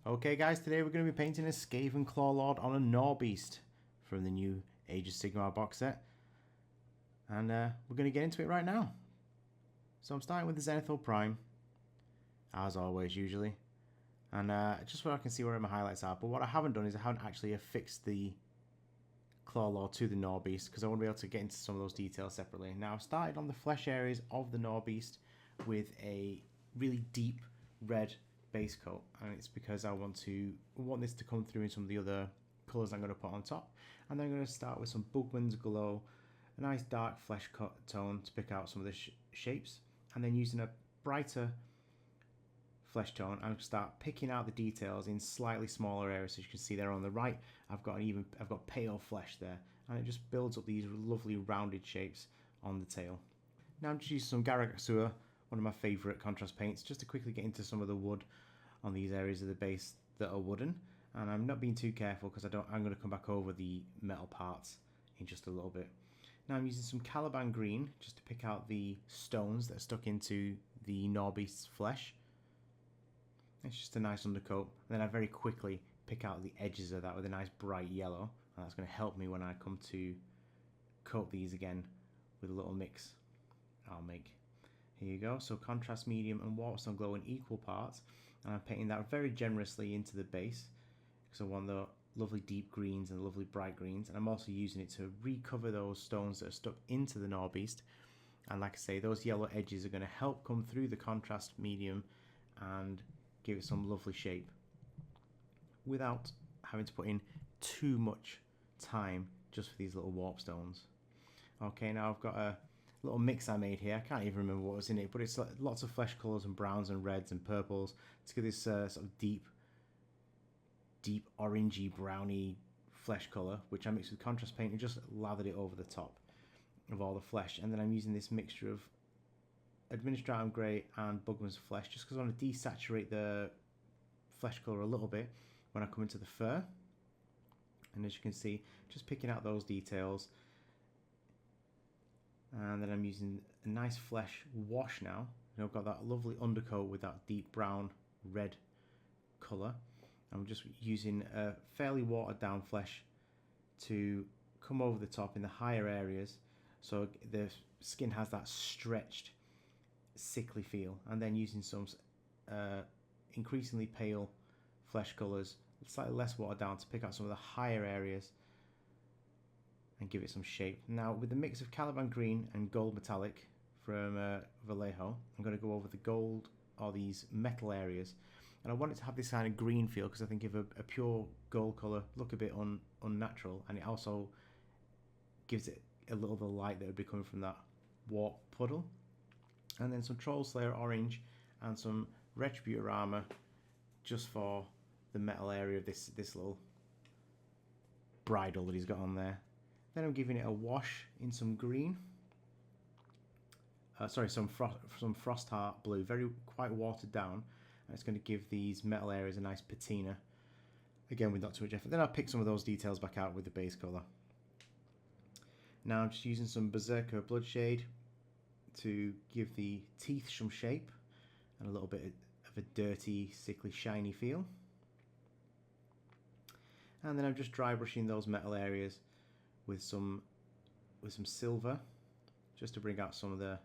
Okay guys, today we're going to be painting a Skaven Clawlord on a Gnaw Beast from the new Age of Sigmar box set. And we're going to get into it right now. So I'm starting with the Zenithal Prime, as always usually. And just so I can see where my highlights are. But what I haven't done is I haven't actually affixed the Clawlord to the Gnaw Beast, because I want to be able to get into some of those details separately. Now I've started on the flesh areas of the Gnaw Beast with a really deep red base coat, and it's because I want this to come through in some of the other colours I'm going to put on top. And then I'm going to start with some Bugman's Glow, a nice dark flesh tone to pick out some of the shapes, and then using a brighter flesh tone and start picking out the details in slightly smaller areas. So you can see there on the right I've got pale flesh there, and it just builds up these lovely rounded shapes on the tail. Now I'm just using some Garagaksua, one of my favourite contrast paints, just to quickly get into some of the wood on these areas of the base that are wooden. And I'm not being too careful because I'm going to come back over the metal parts in just a little bit. Now I'm using some Caliban green just to pick out the stones that are stuck into the Gnaw Beast's flesh. It's just a nice undercoat. And then I very quickly pick out the edges of that with a nice bright yellow, and that's going to help me when I come to coat these again with a little mix I'll make. Here you go, so contrast medium and Warpstone Glow in equal parts, and I'm painting that very generously into the base because I want the lovely deep greens and the lovely bright greens, and I'm also using it to recover those stones that are stuck into the Gnaw Beast. And like I say, those yellow edges are going to help come through the contrast medium and give it some lovely shape without having to put in too much time just for these little warp stones. Okay, now I've got a little mix I made here. I can't even remember what was in it, but it's lots of flesh colours and browns and reds and purples to give this sort of deep orangey browny flesh colour, which I mixed with contrast paint and just lathered it over the top of all the flesh. And then I'm using this mixture of Administratum Grey and Bugman's Flesh just because I want to desaturate the flesh colour a little bit when I come into the fur. And as you can see, just picking out those details. And then I'm using a nice flesh wash now. I've got that lovely undercoat with that deep brown red colour. I'm just using a fairly watered down flesh to come over the top in the higher areas so the skin has that stretched, sickly feel. And then using some increasingly pale flesh colours, slightly less watered down, to pick out some of the higher areas and give it some shape. Now with the mix of Caliban green and gold metallic from Vallejo, I'm going to go over the gold or these metal areas, and I want it to have this kind of green feel because I think if a pure gold colour look a bit unnatural, and it also gives it a little bit of light that would be coming from that warp puddle. And then some Troll Slayer orange and some Retributor armour just for the metal area of this little bridle that he's got on there. Then I'm giving it a wash in some green. Some Frost Heart blue, quite watered down. And it's going to give these metal areas a nice patina. Again, with not too much effort. Then I'll pick some of those details back out with the base colour. Now I'm just using some Berserker Bloodshade to give the teeth some shape and a little bit of a dirty, sickly, shiny feel. And then I'm just dry brushing those metal areas with some silver, just to bring out some of the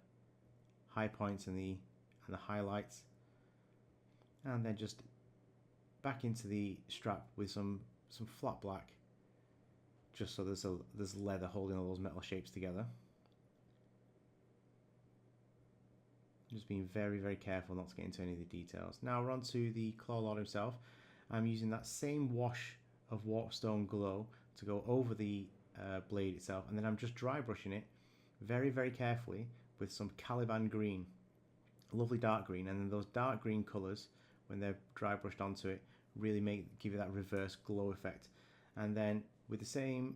high points and the highlights. And then just back into the strap with some flat black, just so there's leather holding all those metal shapes together. Just being very, very careful not to get into any of the details. Now we're on to the Clawlord himself. I'm using that same wash of Warpstone Glow to go over the blade itself, and then I'm just dry brushing it very, very carefully with some Caliban green, a lovely dark green. And then those dark green colours, when they're dry brushed onto it, really give you that reverse glow effect. And then with the same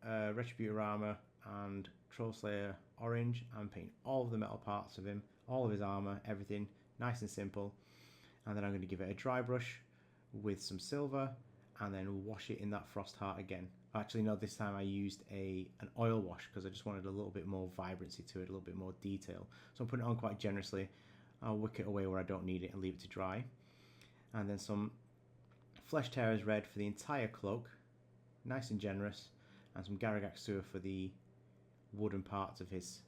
Retributor armour and Troll Slayer orange, I'm painting all of the metal parts of him, all of his armour, everything nice and simple. And then I'm going to give it a dry brush with some silver and then wash it in that Frost Heart again. Actually no, this time I used an oil wash because I just wanted a little bit more vibrancy to it, a little bit more detail. So I'm putting it on quite generously. I'll wick it away where I don't need it and leave it to dry. And then some Flesh Tearer's Red for the entire cloak, nice and generous, and some Garagaxua for the wooden parts of his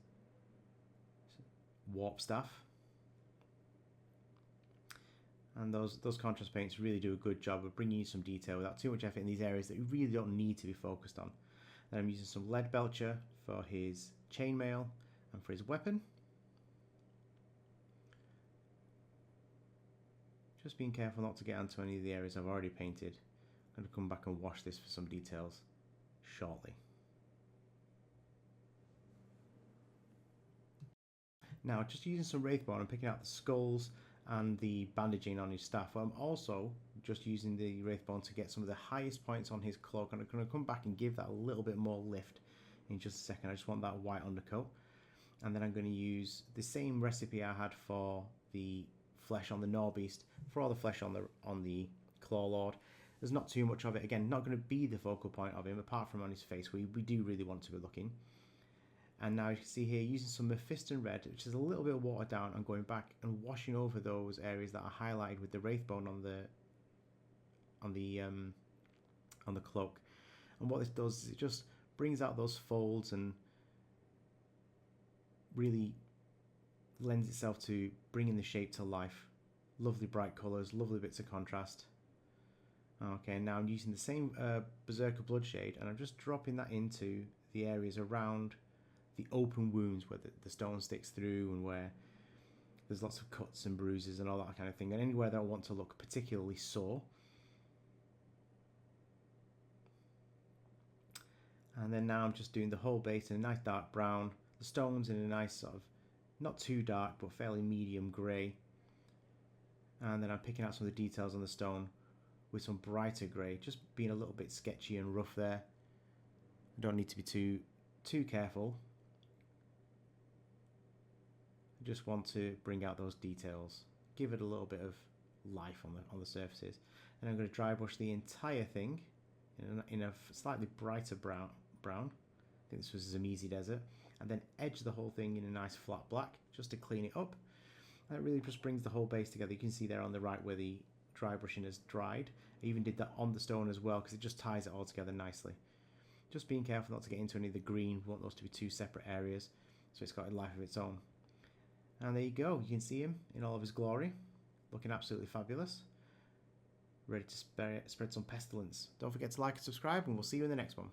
warp staff. And those contrast paints really do a good job of bringing you some detail without too much effort in these areas that you really don't need to be focused on. Then I'm using some Lead Belcher for his chainmail and for his weapon. Just being careful not to get onto any of the areas I've already painted. I'm going to come back and wash this for some details shortly. Now, just using some Wraithbone and picking out the skulls and the bandaging on his staff. I'm also just using the Wraithbone to get some of the highest points on his cloak, and I'm going to come back and give that a little bit more lift in just a second. I just want that white undercoat. And then I'm going to use the same recipe I had for the flesh on the Gnaw Beast for all the flesh on the Clawlord. There's not too much of it. Again, not going to be the focal point of him, apart from on his face, where we do really want to be looking. And now you can see here, using some Mephiston Red, which is a little bit watered down, and going back and washing over those areas that are highlighted with the Wraithbone on the cloak. And what this does is it just brings out those folds and really lends itself to bringing the shape to life. Lovely bright colours, lovely bits of contrast. Okay, now I'm using the same Berserker Bloodshade, and I'm just dropping that into the areas around the open wounds where the stone sticks through and where there's lots of cuts and bruises and all that kind of thing, and anywhere that I want to look particularly sore. And then now I'm just doing the whole base in a nice dark brown, the stones in a nice sort of not too dark but fairly medium grey, and then I'm picking out some of the details on the stone with some brighter grey, just being a little bit sketchy and rough there. I don't need to be too careful. I just want to bring out those details, give it a little bit of life on the surfaces. And I'm going to dry brush the entire thing in a slightly brighter brown. I think this was Zamizi Desert. And then edge the whole thing in a nice flat black just to clean it up. And it really just brings the whole base together. You can see there on the right where the dry brushing has dried. I even did that on the stone as well because it just ties it all together nicely. Just being careful not to get into any of the green. We want those to be two separate areas so it's got a life of its own. And there you go. You can see him in all of his glory, looking absolutely fabulous. Ready to spread some pestilence. Don't forget to like and subscribe, and we'll see you in the next one.